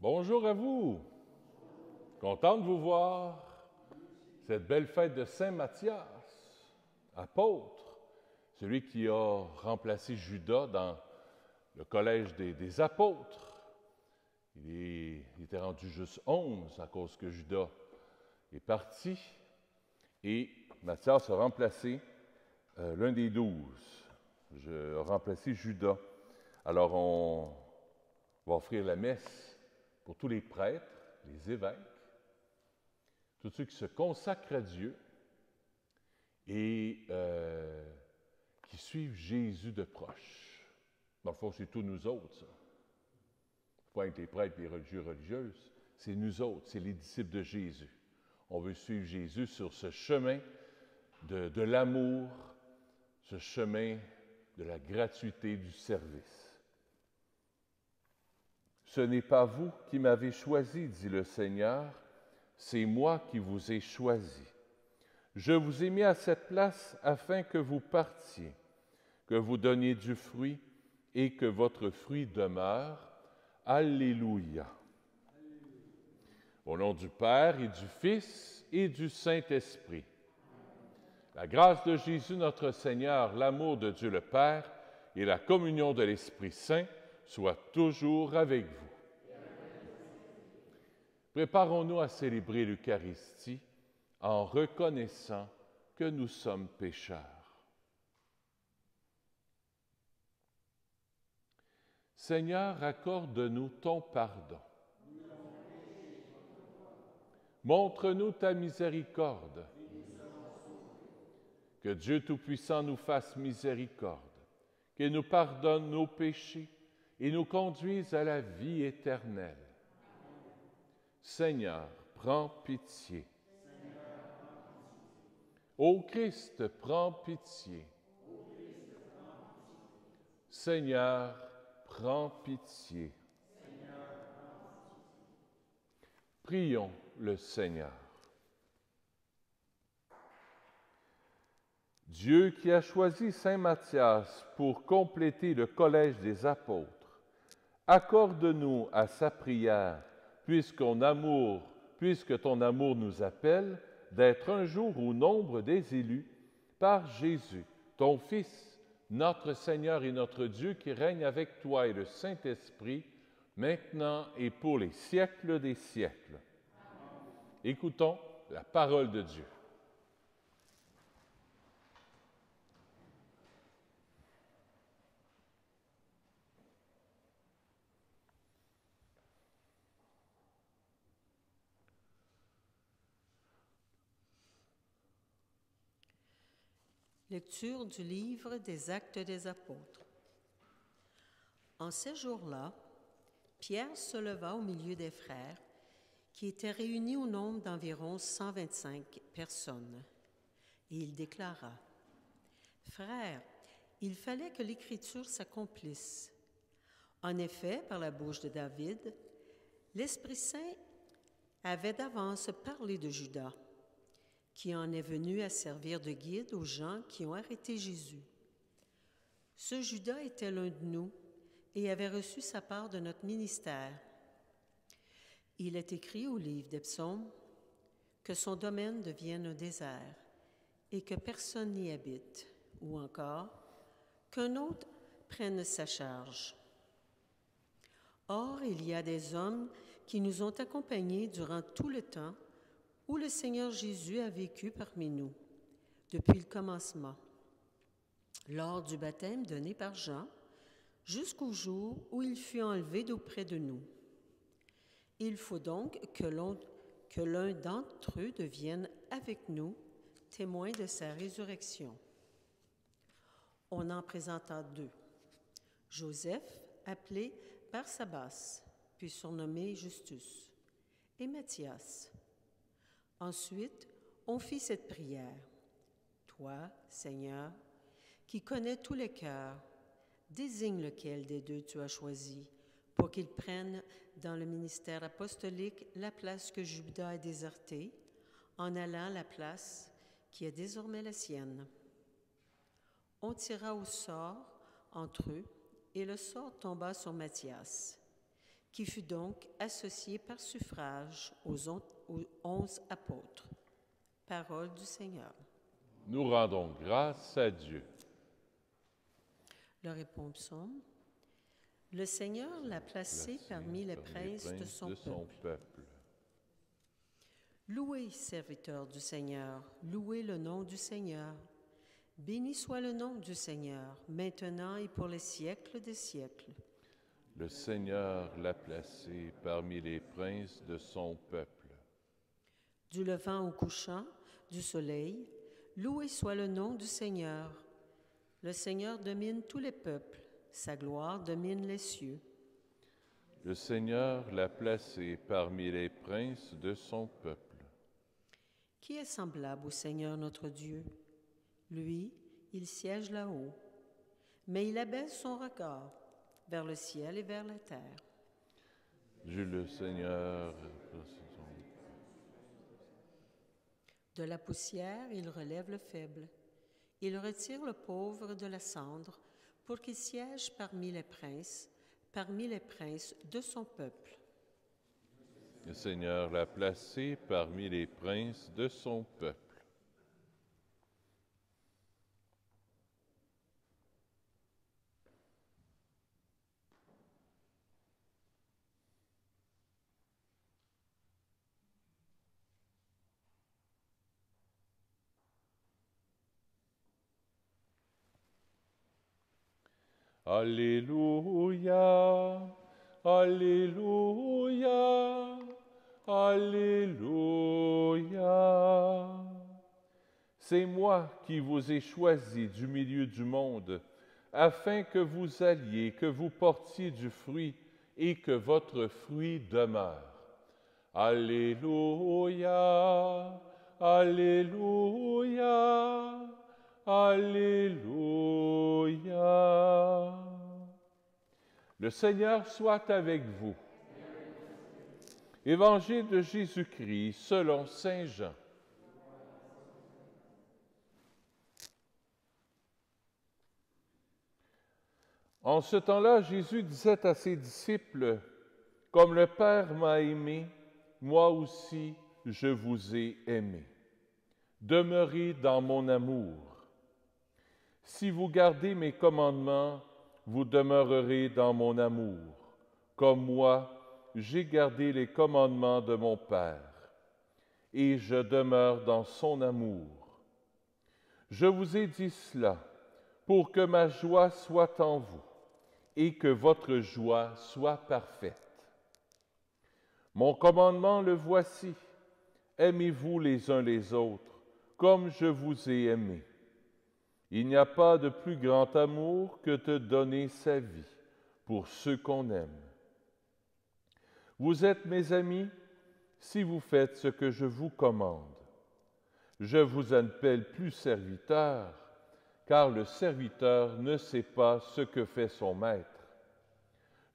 Bonjour à vous. Content de vous voir. Cette belle fête de Saint Matthias, apôtre, celui qui a remplacé Judas dans le collège des apôtres. Il était rendu juste 11 à cause que Judas est parti et Matthias a remplacé l'un des 12. A remplacé Judas. Alors on va offrir la messe pour tous les prêtres, les évêques, tous ceux qui se consacrent à Dieu et qui suivent Jésus de proche. Dans le fond, c'est tous nous autres, ça. Pas avec les prêtres, les religieux, religieuses, c'est nous autres, c'est les disciples de Jésus. On veut suivre Jésus sur ce chemin de l'amour, ce chemin de la gratuité du service. Ce n'est pas vous qui m'avez choisi, dit le Seigneur, c'est moi qui vous ai choisi. Je vous ai mis à cette place afin que vous partiez, que vous donniez du fruit et que votre fruit demeure. Alléluia. Au nom du Père et du Fils et du Saint-Esprit. La grâce de Jésus notre Seigneur, l'amour de Dieu le Père et la communion de l'Esprit Saint soient toujours avec vous. Préparons-nous à célébrer l'Eucharistie en reconnaissant que nous sommes pécheurs. Seigneur, accorde-nous ton pardon. Montre-nous ta miséricorde. Que Dieu Tout-Puissant nous fasse miséricorde, qu'il nous pardonne nos péchés et nous conduise à la vie éternelle. Seigneur, prends pitié. Ô Christ, prends pitié. Seigneur, prends pitié. Prions le Seigneur. Dieu qui a choisi Saint Matthias pour compléter le collège des apôtres, accorde-nous à sa prière, puisque ton amour nous appelle, d'être un jour au nombre des élus par Jésus, ton Fils, notre Seigneur et notre Dieu, qui règne avec toi et le Saint-Esprit, maintenant et pour les siècles des siècles. Amen. Écoutons la parole de Dieu. Lecture du livre des Actes des Apôtres. En ces jours-là, Pierre se leva au milieu des frères, qui étaient réunis au nombre d'environ 125 personnes, et il déclara : « Frères, il fallait que l'Écriture s'accomplisse. En effet, par la bouche de David, l'Esprit Saint avait d'avance parlé de Judas, qui en est venu à servir de guide aux gens qui ont arrêté Jésus. Ce Judas était l'un de nous et avait reçu sa part de notre ministère. Il est écrit au livre des psaumes que son domaine devienne un désert et que personne n'y habite, ou encore qu'un autre prenne sa charge. Or, il y a des hommes qui nous ont accompagnés durant tout le temps où le Seigneur Jésus a vécu parmi nous, depuis le commencement, lors du baptême donné par Jean, jusqu'au jour où il fut enlevé d'auprès de nous. Il faut donc que l'un d'entre eux devienne avec nous témoin de sa résurrection. On en présenta deux. Joseph, appelé Barsabas, puis surnommé Justus, et Matthias. Ensuite, on fit cette prière. Toi, Seigneur, qui connais tous les cœurs, désigne lequel des deux tu as choisi pour qu'il prenne dans le ministère apostolique la place que Judas a désertée, en allant à la place qui est désormais la sienne. On tira au sort entre eux, et le sort tomba sur Matthias, qui fut donc associé par suffrage aux 11 apôtres. Parole du Seigneur. Nous rendons grâce à Dieu. Le répond-psaume. Le Seigneur l'a placé parmi les princes de son peuple. Louez, serviteurs du Seigneur, louez le nom du Seigneur. Béni soit le nom du Seigneur, maintenant et pour les siècles des siècles. Le Seigneur l'a placé parmi les princes de son peuple. Du levant au couchant du soleil, loué soit le nom du Seigneur. Le Seigneur domine tous les peuples, sa gloire domine les cieux. Le Seigneur l'a placé parmi les princes de son peuple. Qui est semblable au Seigneur notre Dieu? Lui, il siège là-haut, mais il abaisse son regard vers le ciel et vers la terre. Dieu le Seigneur. De la poussière, il relève le faible. Il retire le pauvre de la cendre pour qu'il siège parmi les princes de son peuple. Le Seigneur l'a placé parmi les princes de son peuple. Alléluia, Alléluia, Alléluia. C'est moi qui vous ai choisi du milieu du monde, afin que vous alliez, que vous portiez du fruit et que votre fruit demeure. Alléluia, Alléluia, Alléluia. Le Seigneur soit avec vous. Évangile de Jésus-Christ selon saint Jean. En ce temps-là, Jésus disait à ses disciples, « Comme le Père m'a aimé, moi aussi je vous ai aimé. Demeurez dans mon amour. Si vous gardez mes commandements, vous demeurerez dans mon amour, comme moi, j'ai gardé les commandements de mon Père, et je demeure dans son amour. Je vous ai dit cela pour que ma joie soit en vous et que votre joie soit parfaite. Mon commandement le voici, aimez-vous les uns les autres, comme je vous ai aimé. Il n'y a pas de plus grand amour que de donner sa vie pour ceux qu'on aime. Vous êtes mes amis si vous faites ce que je vous commande. Je vous appelle plus serviteur, car le serviteur ne sait pas ce que fait son maître.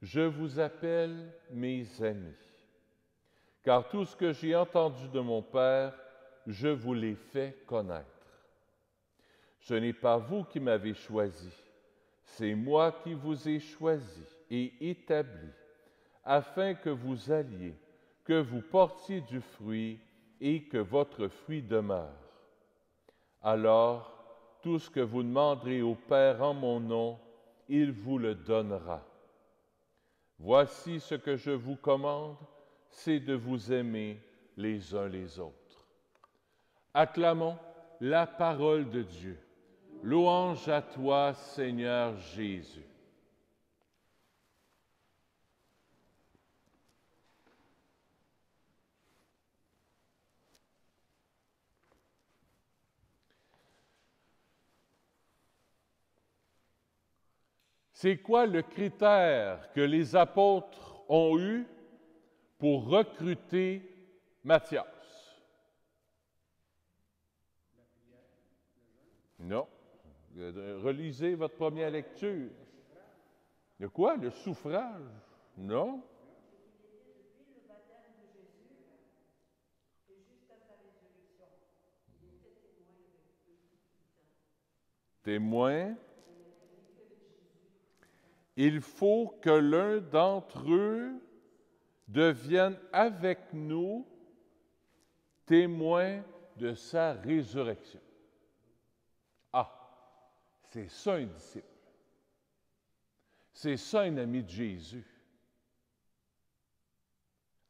Je vous appelle mes amis, car tout ce que j'ai entendu de mon Père, je vous l'ai fait connaître. Ce n'est pas vous qui m'avez choisi, c'est moi qui vous ai choisi et établi, afin que vous alliez, que vous portiez du fruit et que votre fruit demeure. Alors, tout ce que vous demanderez au Père en mon nom, il vous le donnera. Voici ce que je vous commande, c'est de vous aimer les uns les autres. Acclamons la parole de Dieu. Louange à toi, Seigneur Jésus. C'est quoi le critère que les apôtres ont eu pour recruter Matthias? Non. Relisez votre première lecture. De quoi? Le suffrage? Non. Témoin. Il faut que l'un d'entre eux deviennent avec nous témoins de sa résurrection. Ah, c'est ça un disciple. C'est ça un ami de Jésus.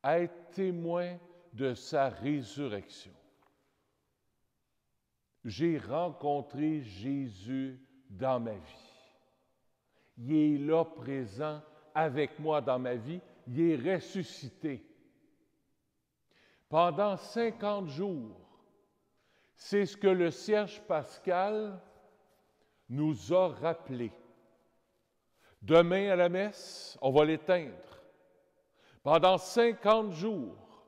Être témoin de sa résurrection. J'ai rencontré Jésus dans ma vie. Il est là, présent avec moi dans ma vie. Il est ressuscité. Pendant 50 jours, c'est ce que le Cierge pascal nous a rappelé. Demain à la messe, on va l'éteindre. Pendant 50 jours,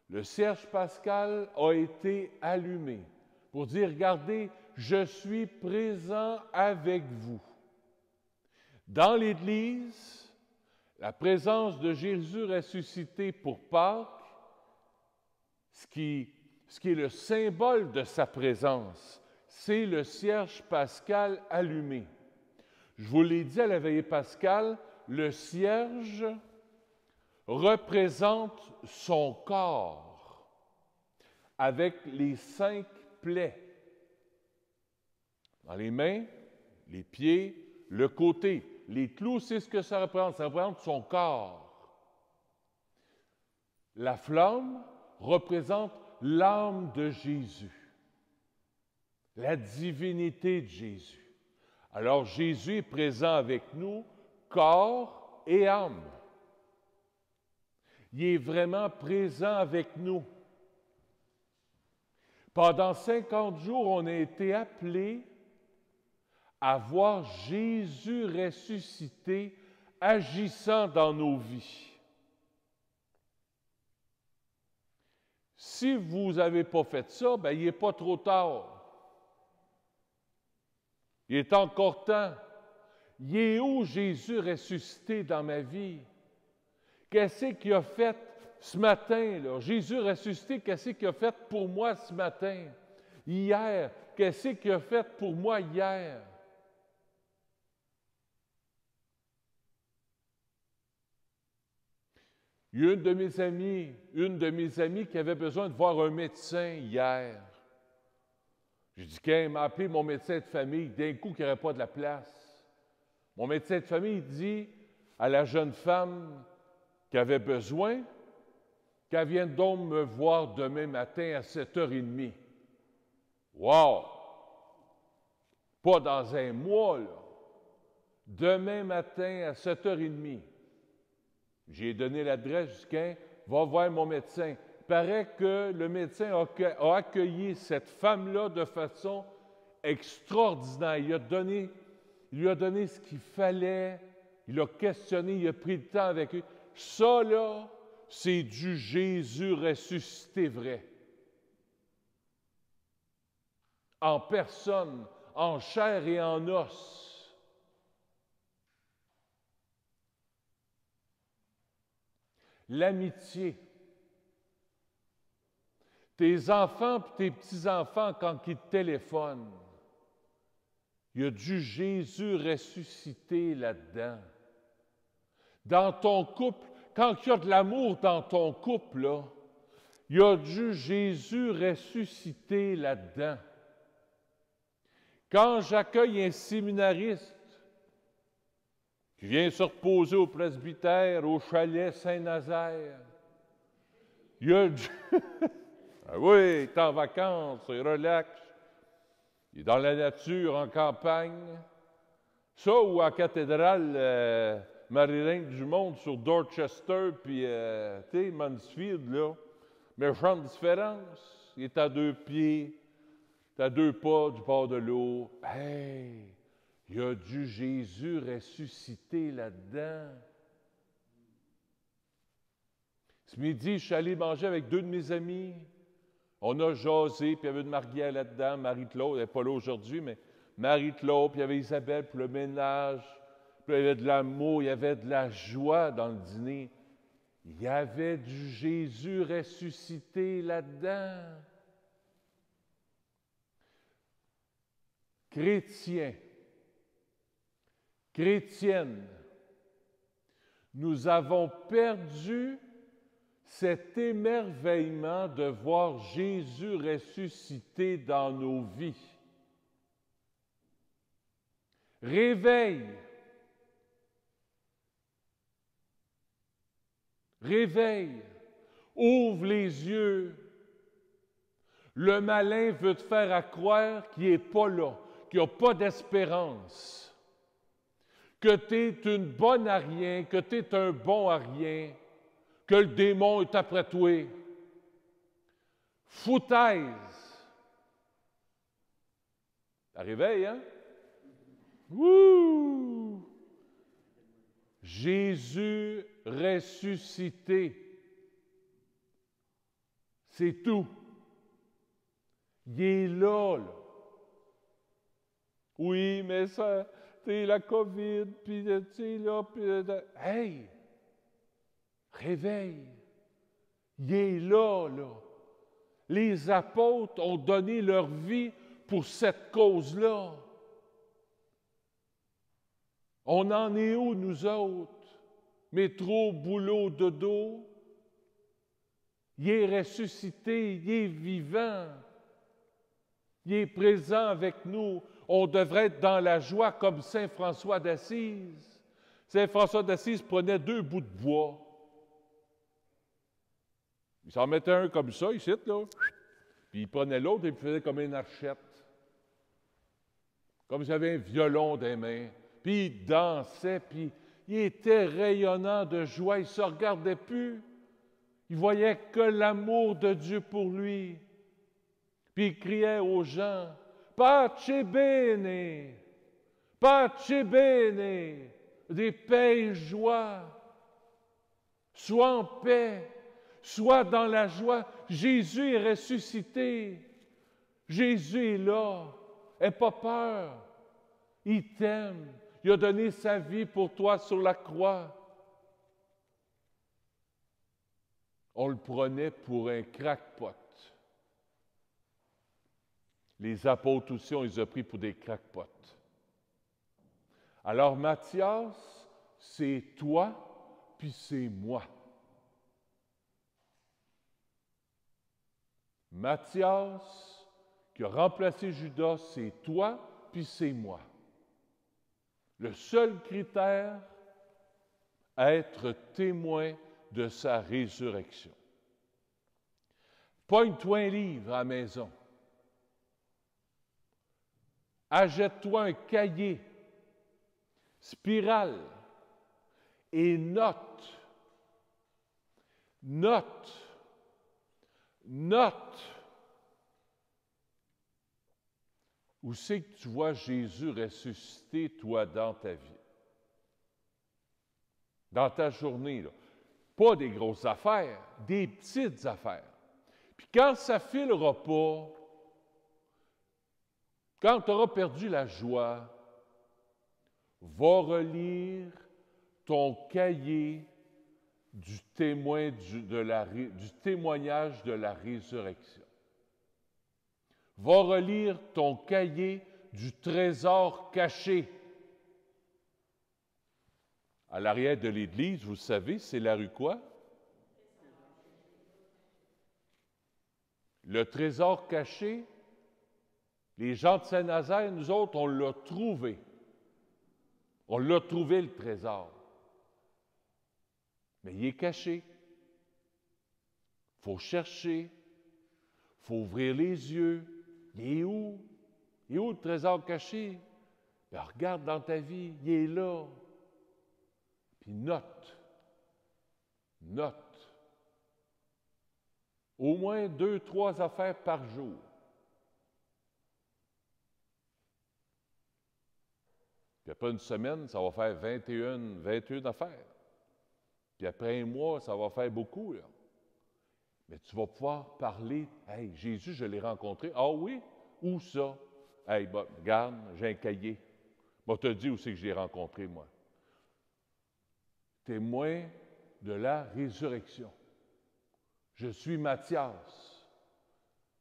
le Cierge pascal a été allumé pour dire, regardez, je suis présent avec vous. Dans l'Église, la présence de Jésus ressuscité pour Pâques, ce qui est le symbole de sa présence, c'est le Cierge pascal allumé. Je vous l'ai dit à la veillée pascale, le cierge représente son corps avec les 5 plaies. Dans les mains, les pieds, le côté. Les clous, c'est ce que ça représente. Ça représente son corps. La flamme représente l'âme de Jésus, la divinité de Jésus. Alors Jésus est présent avec nous, corps et âme. Il est vraiment présent avec nous. Pendant 50 jours, on a été appelés à voir Jésus ressuscité agissant dans nos vies. Si vous n'avez pas fait ça, bien, il n'est pas trop tard. Il est encore temps. Il est où Jésus ressuscité dans ma vie? Qu'est-ce qu'il a fait ce matin, là? Jésus ressuscité, qu'est-ce qu'il a fait pour moi ce matin? Hier, qu'est-ce qu'il a fait pour moi hier? Il y a une de mes amies qui avait besoin de voir un médecin hier. J'ai dit, quand il m'a appelé mon médecin de famille, d'un coup, qu'il n'y aurait pas de la place. Mon médecin de famille dit à la jeune femme qui avait besoin qu'elle vienne donc me voir demain matin à 7h30. Wow! Pas dans un mois, là. Demain matin à 7h30. J'ai donné l'adresse jusqu'à va voir mon médecin. Il paraît que le médecin a accueilli cette femme-là de façon extraordinaire. Il lui a donné ce qu'il fallait, il l'a questionné, il a pris le temps avec lui. Ça, là, c'est du Jésus ressuscité vrai. En personne, en chair et en os. L'amitié. Tes enfants et tes petits-enfants, quand ils te téléphonent, il y a du Jésus ressuscité là-dedans. Dans ton couple, quand il y a de l'amour dans ton couple, là, il y a du Jésus ressuscité là-dedans. Quand j'accueille un séminariste qui vient se reposer au presbytère, au chalet Saint-Nazaire, il y a du... Ah oui, il est en vacances, il relaxe, il est dans la nature, en campagne. Ça, ou à cathédrale Marie-Reine du Monde sur Dorchester, puis, tu sais, Mansfield, là, méchante différence. Il est à 2 pieds, à 2 pas du bord de l'eau. Hey, il y a du Jésus ressuscité là-dedans. Ce midi, je suis allé manger avec 2 de mes amis. On a jasé, puis il y avait une Marie-Guerre là-dedans, Marie-Claude, elle n'est pas là aujourd'hui, mais Marie-Claude, puis il y avait Isabelle pour le ménage, puis il y avait de l'amour, il y avait de la joie dans le dîner. Il y avait du Jésus ressuscité là-dedans. Chrétiens, chrétiennes, nous avons perdu cet émerveillement de voir Jésus ressuscité dans nos vies. Réveille. Réveille. Ouvre les yeux. Le malin veut te faire à croire qu'il n'est pas là, qu'il n'y a pas d'espérance, que tu es une bonne à rien, que tu es un bon à rien, que le démon est après toi. Foutaise. Ça réveille, hein? Wouh! Jésus ressuscité. C'est tout. Il est là, là. Oui, mais ça, tu sais, la COVID, puis tu sais, là, puis... Hey! Réveille! Il est là, là. Les apôtres ont donné leur vie pour cette cause-là. On en est où, nous autres? Métro, boulot, dodo. Il est ressuscité, il est vivant. Il est présent avec nous. On devrait être dans la joie comme Saint François d'Assise. Saint François d'Assise prenait 2 bouts de bois. Il s'en mettait un comme ça, ici, là. Puis il prenait l'autre et il faisait comme une archette. Comme s'il avait un violon dans les mains. Puis il dansait, puis il était rayonnant de joie. Il ne se regardait plus. Il voyait que l'amour de Dieu pour lui. Puis il criait aux gens, « Pace bene! Pace bene! » Des paix et joie. Sois en paix. Sois dans la joie. Jésus est ressuscité. Jésus est là. N'aie pas peur. Il t'aime. Il a donné sa vie pour toi sur la croix. On le prenait pour un crackpot. Les apôtres aussi, on les a pris pour des crackpots. Alors, Matthias, c'est toi, puis c'est moi. Matthias, qui a remplacé Judas, c'est toi, puis c'est moi. Le seul critère, être témoin de sa résurrection. Pogne-toi un livre à la maison. Achète-toi un cahier, spirale, et note. Où c'est que tu vois Jésus ressuscité, toi, dans ta vie? Dans ta journée, là. Pas des grosses affaires, des petites affaires. Puis quand ça ne filera pas, quand tu auras perdu la joie, va relire ton cahier du témoignage de la résurrection. Va relire ton cahier du trésor caché. À l'arrière de l'église, vous savez, c'est la rue quoi? Le trésor caché, les gens de Saint-Nazaire, nous autres, on l'a trouvé. On l'a trouvé, le trésor. Mais il est caché. Il faut chercher. Il faut ouvrir les yeux. Il est où? Il est où le trésor caché? Ben, regarde dans ta vie, il est là. Puis note. Au moins 2, 3 affaires par jour. Puis après une semaine, ça va faire 21 affaires. Puis après un mois, ça va faire beaucoup, là. Mais tu vas pouvoir parler. « Hey, Jésus, je l'ai rencontré. »« Ah oui? Où ça? »« Hey, bah, regarde, j'ai un cahier. Moi, te dis où c'est que je l'ai rencontré, moi. » Témoin de la résurrection. Je suis Matthias.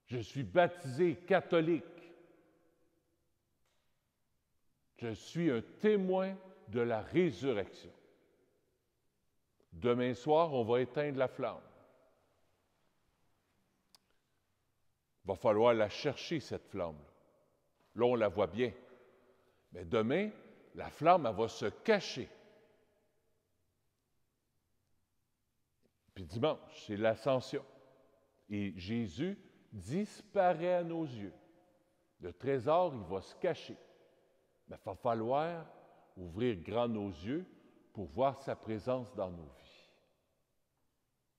Je suis baptisé catholique. Je suis un témoin de la résurrection. Demain soir, on va éteindre la flamme. Il va falloir la chercher, cette flamme-là. Là, on la voit bien. Mais demain, la flamme, elle va se cacher. Puis dimanche, c'est l'ascension. Et Jésus disparaît à nos yeux. Le trésor, il va se cacher. Mais il va falloir ouvrir grand nos yeux pour voir sa présence dans nos vies.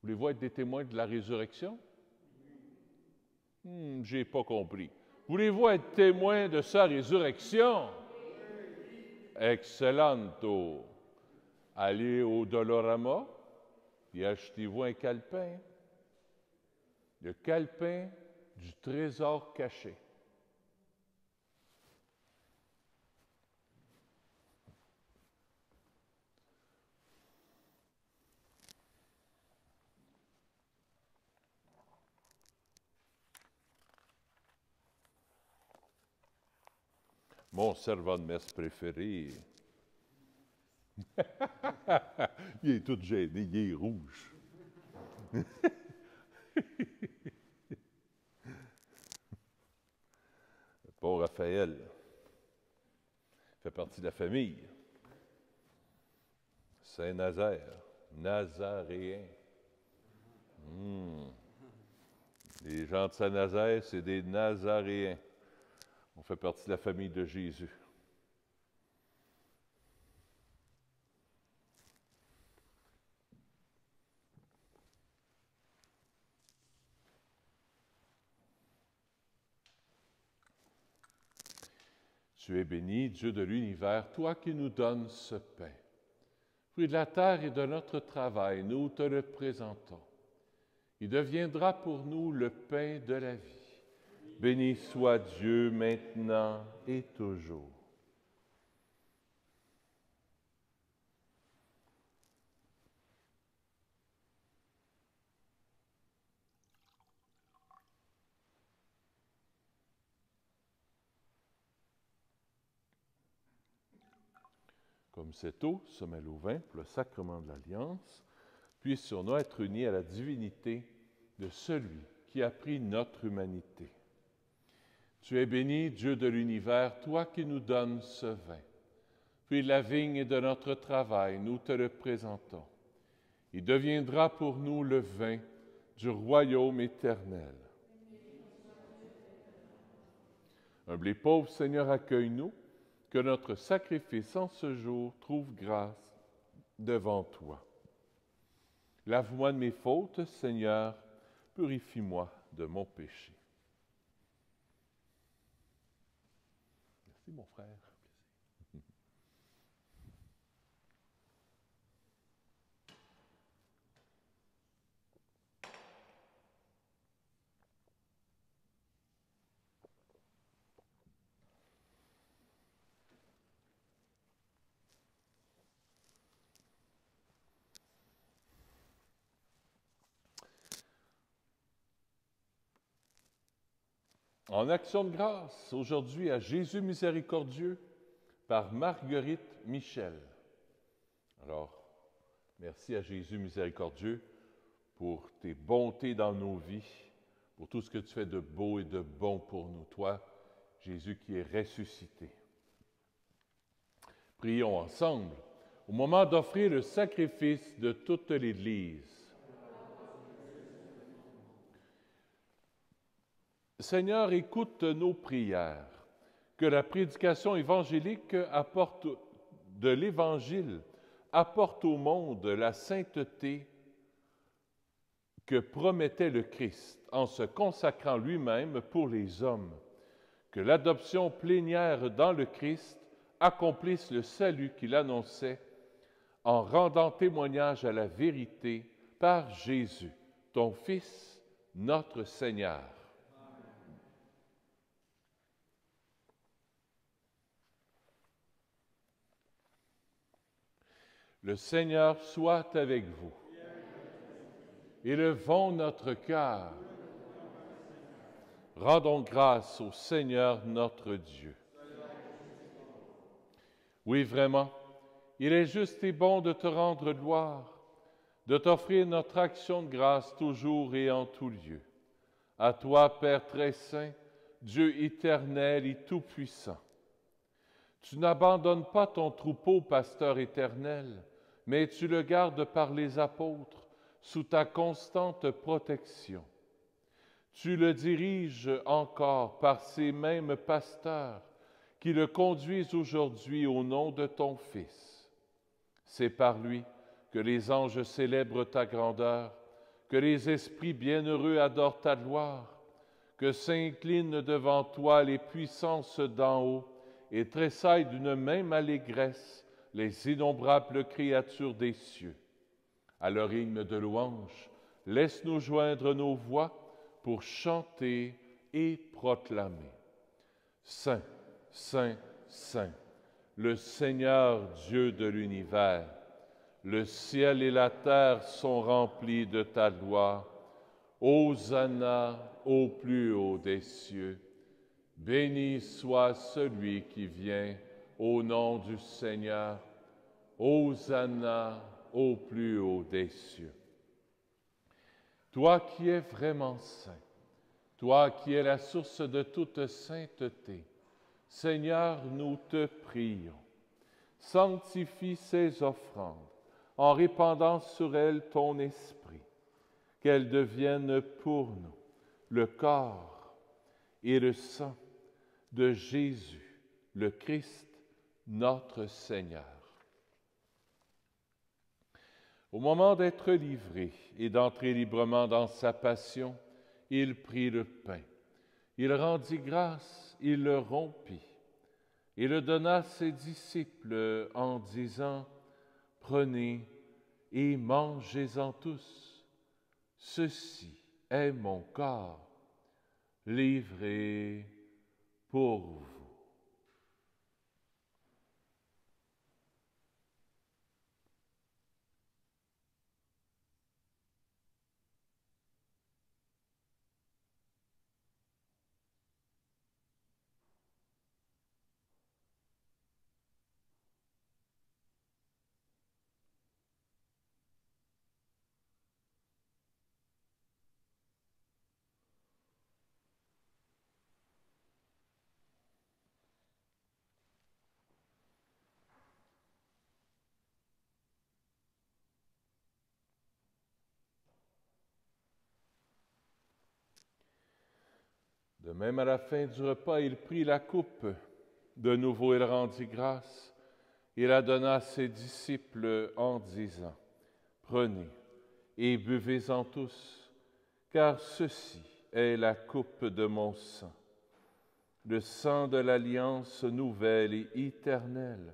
Voulez-vous être des témoins de la résurrection? J'ai pas compris. Voulez-vous être témoin de sa résurrection? Excellento. Allez au Dolorama et achetez-vous un calepin. Le calepin du trésor caché. Mon servant de messe préféré. Il est tout gêné, il est rouge. Bon Raphaël fait partie de la famille. Saint-Nazaire, Nazaréen. Les gens de Saint-Nazaire, c'est des Nazaréens. On fait partie de la famille de Jésus. Tu es béni, Dieu de l'univers, toi qui nous donnes ce pain. Fruit de la terre et de notre travail, nous te le présentons. Il deviendra pour nous le pain de la vie. Béni soit Dieu maintenant et toujours. Comme cette eau se mêle au vin pour le sacrement de l'Alliance, puissions-nous être unis à la divinité de celui qui a pris notre humanité. Tu es béni, Dieu de l'univers, toi qui nous donnes ce vin. Puis la vigne de notre travail, nous te le présentons. Il deviendra pour nous le vin du royaume éternel. Humble et pauvre, Seigneur, accueille-nous, que notre sacrifice en ce jour trouve grâce devant toi. Lave-moi de mes fautes, Seigneur, purifie-moi de mon péché. Merci, mon frère. En action de grâce, aujourd'hui, à Jésus miséricordieux, par Marguerite Michel. Alors, merci à Jésus miséricordieux pour tes bontés dans nos vies, pour tout ce que tu fais de beau et de bon pour nous. Toi, Jésus qui est ressuscité. Prions ensemble au moment d'offrir le sacrifice de toute l'Église. Seigneur, écoute nos prières, que la prédication évangélique de l'Évangile apporte au monde la sainteté que promettait le Christ en se consacrant lui-même pour les hommes, que l'adoption plénière dans le Christ accomplisse le salut qu'il annonçait en rendant témoignage à la vérité par Jésus, ton Fils, notre Seigneur. Le Seigneur soit avec vous. Élevons notre cœur. Rendons grâce au Seigneur notre Dieu. Oui, vraiment, il est juste et bon de te rendre gloire, de t'offrir notre action de grâce toujours et en tout lieu. À toi, Père très saint, Dieu éternel et tout-puissant. Tu n'abandonnes pas ton troupeau, pasteur éternel, mais tu le gardes par les apôtres sous ta constante protection. Tu le diriges encore par ces mêmes pasteurs qui le conduisent aujourd'hui au nom de ton Fils. C'est par lui que les anges célèbrent ta grandeur, que les esprits bienheureux adorent ta gloire, que s'inclinent devant toi les puissances d'en haut et tressaillent d'une même allégresse les innombrables créatures des cieux. À leur hymne de louange, laisse-nous joindre nos voix pour chanter et proclamer. Saint, Saint, Saint, le Seigneur Dieu de l'univers, le ciel et la terre sont remplis de ta gloire. Hosanna au plus haut des cieux. Béni soit celui qui vient au nom du Seigneur. Hosanna au plus haut des cieux. Toi qui es vraiment saint, toi qui es la source de toute sainteté, Seigneur, nous te prions. Sanctifie ces offrandes en répandant sur elles ton esprit, qu'elles deviennent pour nous le corps et le sang de Jésus, le Christ, notre Seigneur. Au moment d'être livré et d'entrer librement dans sa passion, il prit le pain. Il rendit grâce, il le rompit et le donna à ses disciples en disant « Prenez et mangez-en tous. Ceci est mon corps, livré pour vous. » De même, à la fin du repas, il prit la coupe. De nouveau, il rendit grâce. Il la donna à ses disciples en disant « Prenez et buvez-en tous, car ceci est la coupe de mon sang, le sang de l'alliance nouvelle et éternelle,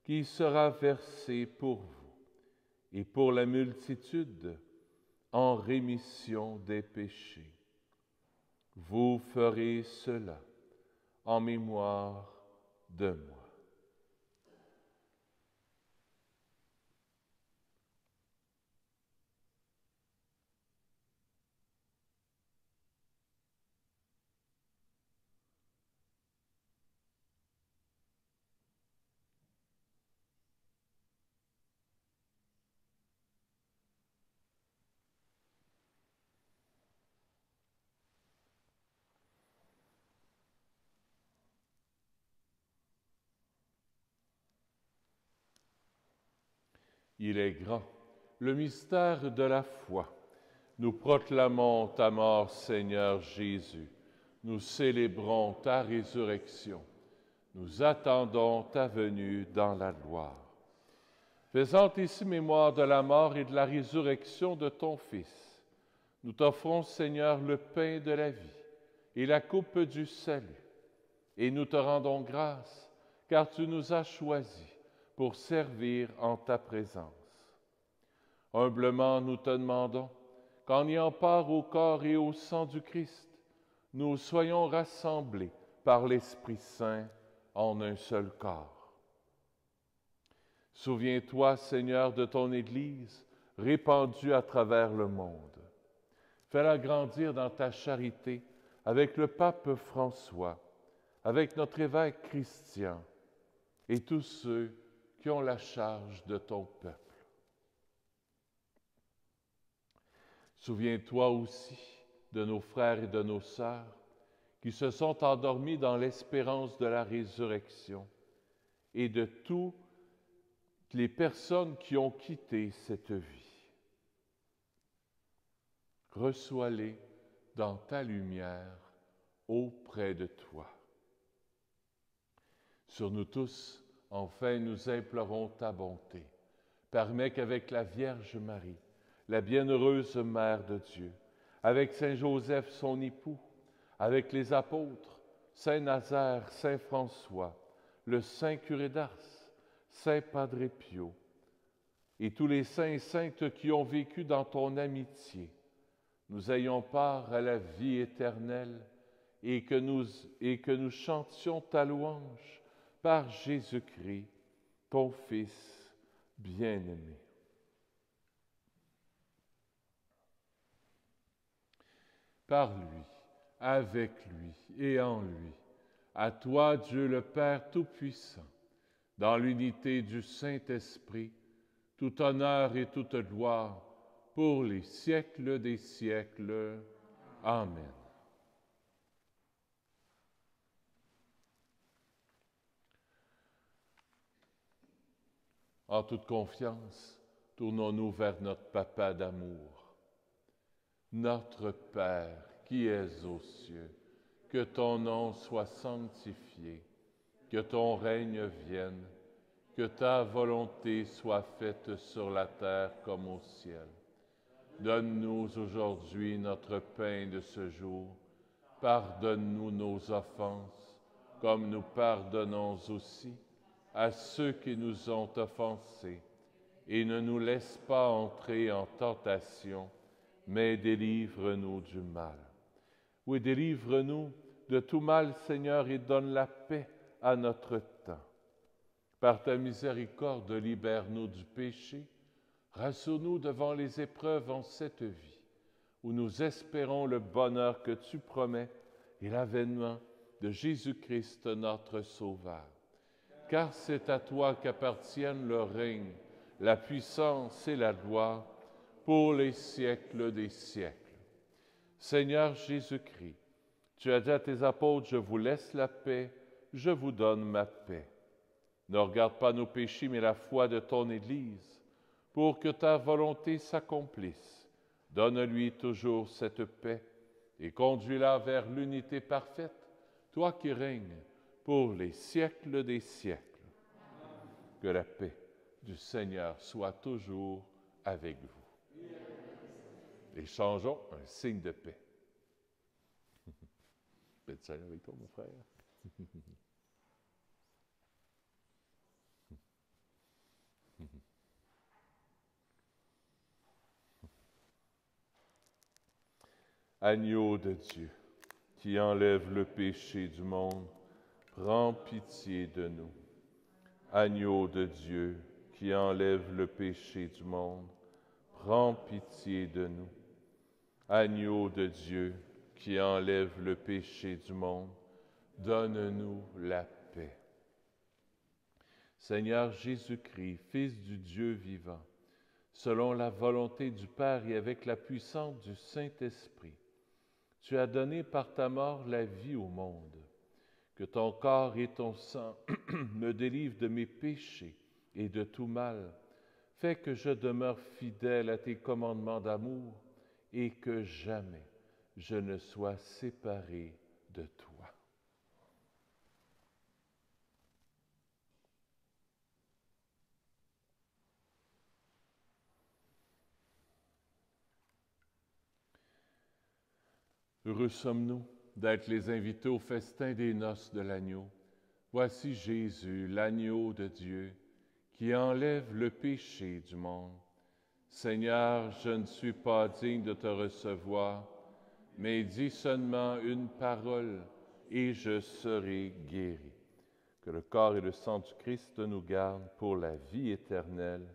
qui sera versé pour vous et pour la multitude en rémission des péchés. Vous ferez cela en mémoire de moi. » Il est grand, le mystère de la foi. Nous proclamons ta mort, Seigneur Jésus. Nous célébrons ta résurrection. Nous attendons ta venue dans la gloire. Faisant ici mémoire de la mort et de la résurrection de ton Fils, nous t'offrons, Seigneur, le pain de la vie et la coupe du salut. Et nous te rendons grâce, car tu nous as choisis pour servir en ta présence. Humblement, nous te demandons qu'en ayant part au corps et au sang du Christ, nous soyons rassemblés par l'Esprit Saint en un seul corps. Souviens-toi, Seigneur, de ton Église répandue à travers le monde. Fais-la grandir dans ta charité avec le pape François, avec notre évêque Christian et tous ceux qui ont la charge de ton peuple. Souviens-toi aussi de nos frères et de nos sœurs qui se sont endormis dans l'espérance de la résurrection et de toutes les personnes qui ont quitté cette vie. Reçois-les dans ta lumière auprès de toi. Sur nous tous, enfin, nous implorons ta bonté. Permets qu'avec la Vierge Marie, la bienheureuse Mère de Dieu, avec Saint Joseph, son époux, avec les apôtres, Saint Nazaire, Saint François, le Saint curé d'Ars, Saint Padre Pio, et tous les saints et saintes qui ont vécu dans ton amitié, nous ayons part à la vie éternelle et que nous chantions ta louange par Jésus-Christ, ton Fils bien-aimé. Par lui, avec lui et en lui, à toi, Dieu le Père Tout-Puissant, dans l'unité du Saint-Esprit, tout honneur et toute gloire pour les siècles des siècles. Amen. En toute confiance, tournons-nous vers notre Papa d'amour. Notre Père qui es aux cieux, que ton nom soit sanctifié, que ton règne vienne, que ta volonté soit faite sur la terre comme au ciel. Donne-nous aujourd'hui notre pain de ce jour. Pardonne-nous nos offenses, comme nous pardonnons aussi à ceux qui nous ont offensés. Et ne nous laisse pas entrer en tentation, mais délivre-nous du mal. Oui, délivre-nous de tout mal, Seigneur, et donne la paix à notre temps. Par ta miséricorde, libère-nous du péché. Rassure-nous devant les épreuves en cette vie, où nous espérons le bonheur que tu promets et l'avènement de Jésus-Christ, notre Sauveur. Car c'est à toi qu'appartiennent le règne, la puissance et la gloire pour les siècles des siècles. Seigneur Jésus-Christ, tu as dit à tes apôtres, je vous laisse la paix, je vous donne ma paix. Ne regarde pas nos péchés, mais la foi de ton Église, pour que ta volonté s'accomplisse. Donne-lui toujours cette paix et conduis-la vers l'unité parfaite, toi qui règnes pour les siècles des siècles. Que la paix du Seigneur soit toujours avec vous. Échangeons un signe de paix. Paix du Seigneur avec toi, mon frère. Agneau de Dieu, qui enlève le péché du monde, prends pitié de nous. Agneau de Dieu, qui enlève le péché du monde, prends pitié de nous. Agneau de Dieu, qui enlève le péché du monde, donne-nous la paix. Seigneur Jésus-Christ, Fils du Dieu vivant, selon la volonté du Père et avec la puissance du Saint-Esprit, tu as donné par ta mort la vie au monde. Que ton corps et ton sang me délivrent de mes péchés et de tout mal. Fais que je demeure fidèle à tes commandements d'amour et que jamais je ne sois séparé de toi. Heureux sommes-nous d'être les invités au festin des noces de l'agneau. Voici Jésus, l'agneau de Dieu, qui enlève le péché du monde. Seigneur, je ne suis pas digne de te recevoir, mais dis seulement une parole et je serai guéri. Que le corps et le sang du Christ nous gardent pour la vie éternelle.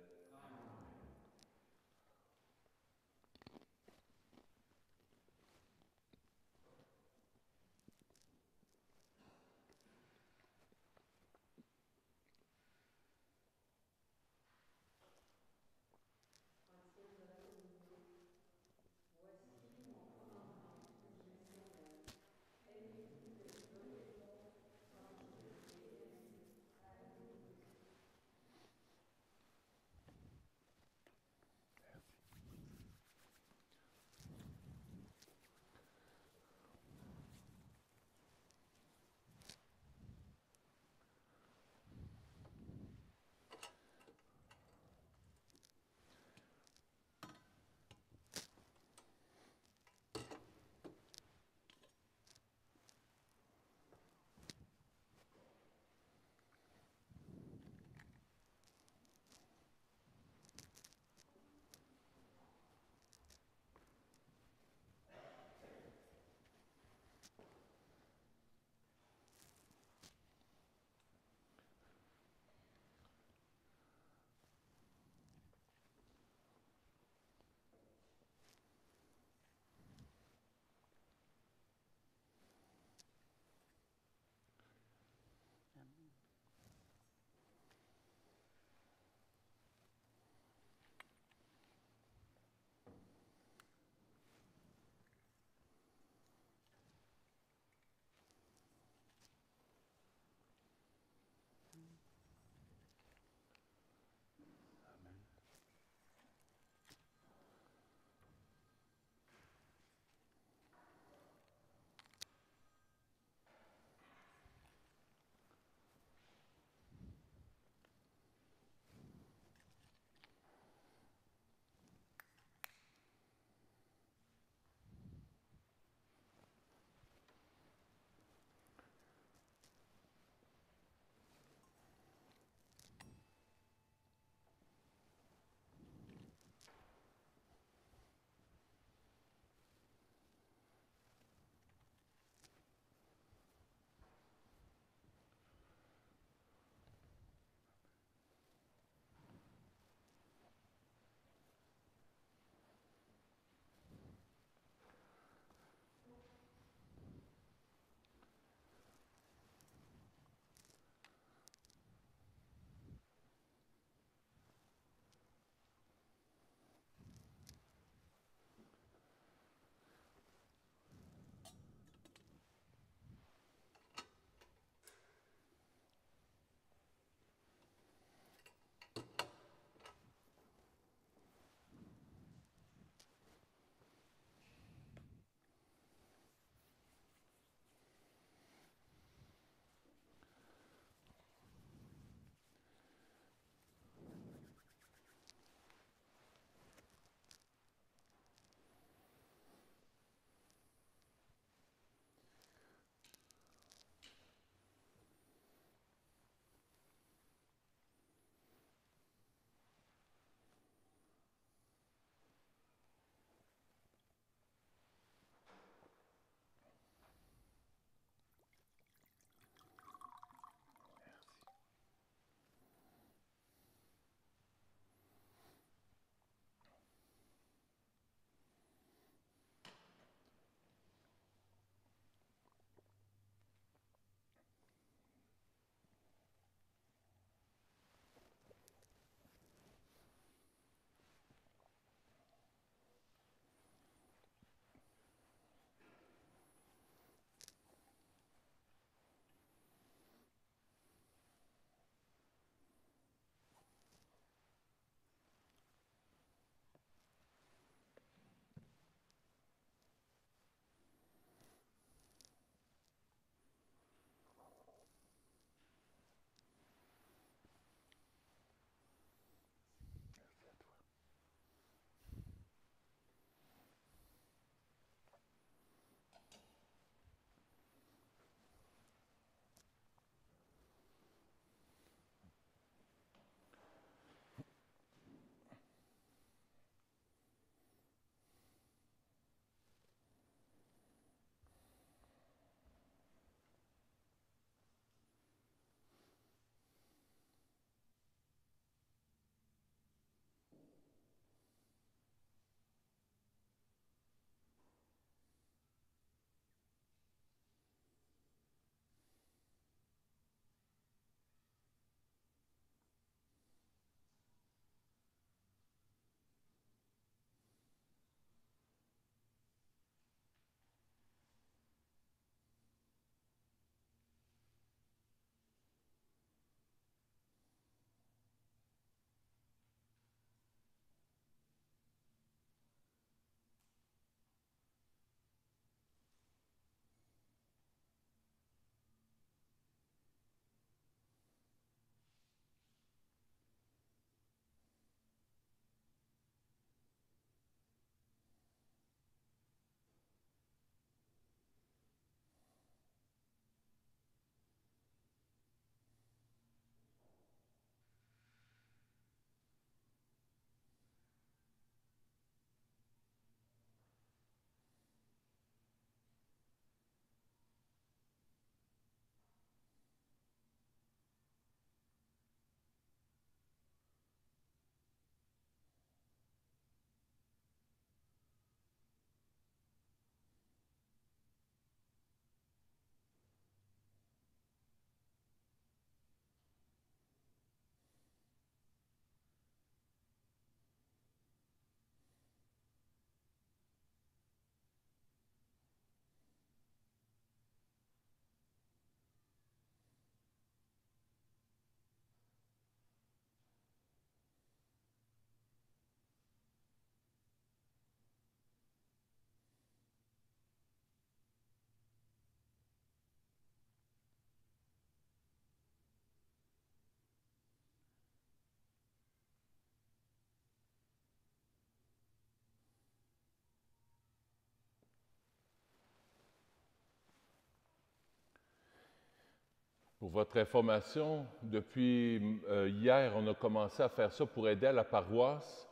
Pour votre information, depuis hier, on a commencé à faire ça pour aider à la paroisse.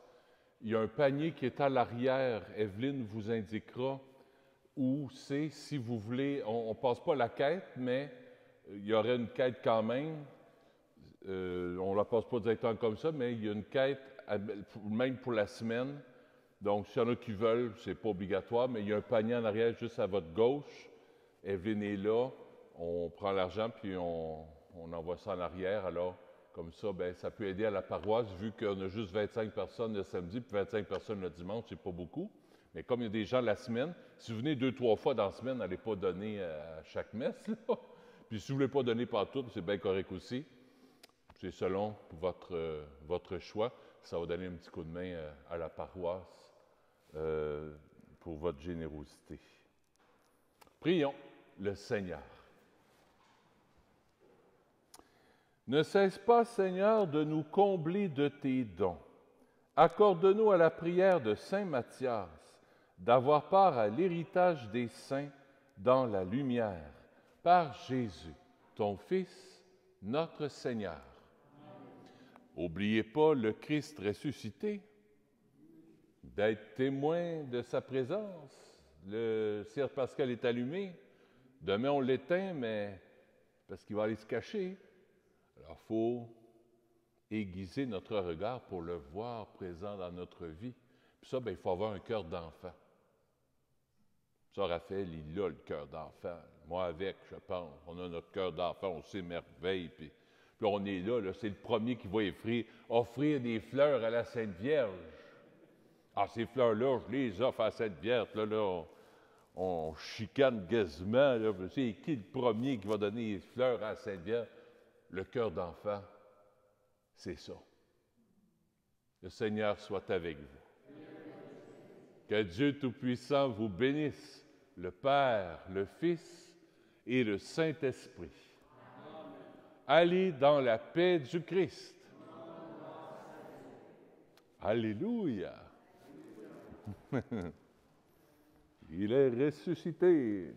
Il y a un panier qui est à l'arrière. Evelyne vous indiquera où c'est. Si vous voulez, on ne passe pas la quête, mais il y aurait une quête quand même. On ne la passe pas directement comme ça, mais il y a une quête, même pour la semaine. Donc, s'il y en a qui veulent, ce n'est pas obligatoire, mais il y a un panier en arrière juste à votre gauche. Evelyne est là. On prend l'argent, puis on envoie ça en arrière. Alors, comme ça, bien, ça peut aider à la paroisse, vu qu'on a juste 25 personnes le samedi, puis 25 personnes le dimanche, c'est pas beaucoup. Mais comme il y a des gens la semaine, si vous venez 2-3 fois dans la semaine, n'allez pas donner à chaque messe, là. Puis si vous ne voulez pas donner partout, c'est bien correct aussi. C'est selon votre choix. Ça va donner un petit coup de main à la paroisse pour votre générosité. Prions le Seigneur. Ne cesse pas, Seigneur, de nous combler de tes dons. Accorde-nous à la prière de Saint Matthias d'avoir part à l'héritage des saints dans la lumière, par Jésus, ton Fils, notre Seigneur. N'oubliez pas le Christ ressuscité, d'être témoin de sa présence. Le cierge pascal est allumé. Demain, on l'éteint, mais parce qu'il va aller se cacher. Alors, il faut aiguiser notre regard pour le voir présent dans notre vie. Puis ça, bien, il faut avoir un cœur d'enfant. Ça, Raphaël, il a le cœur d'enfant. Moi, avec, je pense. On a notre cœur d'enfant, on s'émerveille. Puis on est là, c'est le premier qui va offrir des fleurs à la Sainte Vierge. Ah, ces fleurs-là, je les offre à la Sainte Vierge. Là, on chicane quasiment. Là. C'est qui le premier qui va donner des fleurs à la Sainte Vierge? Le cœur d'enfant, c'est ça. Le Seigneur soit avec vous. Que Dieu Tout-Puissant vous bénisse, le Père, le Fils et le Saint-Esprit. Allez dans la paix du Christ. Alléluia. Il est ressuscité.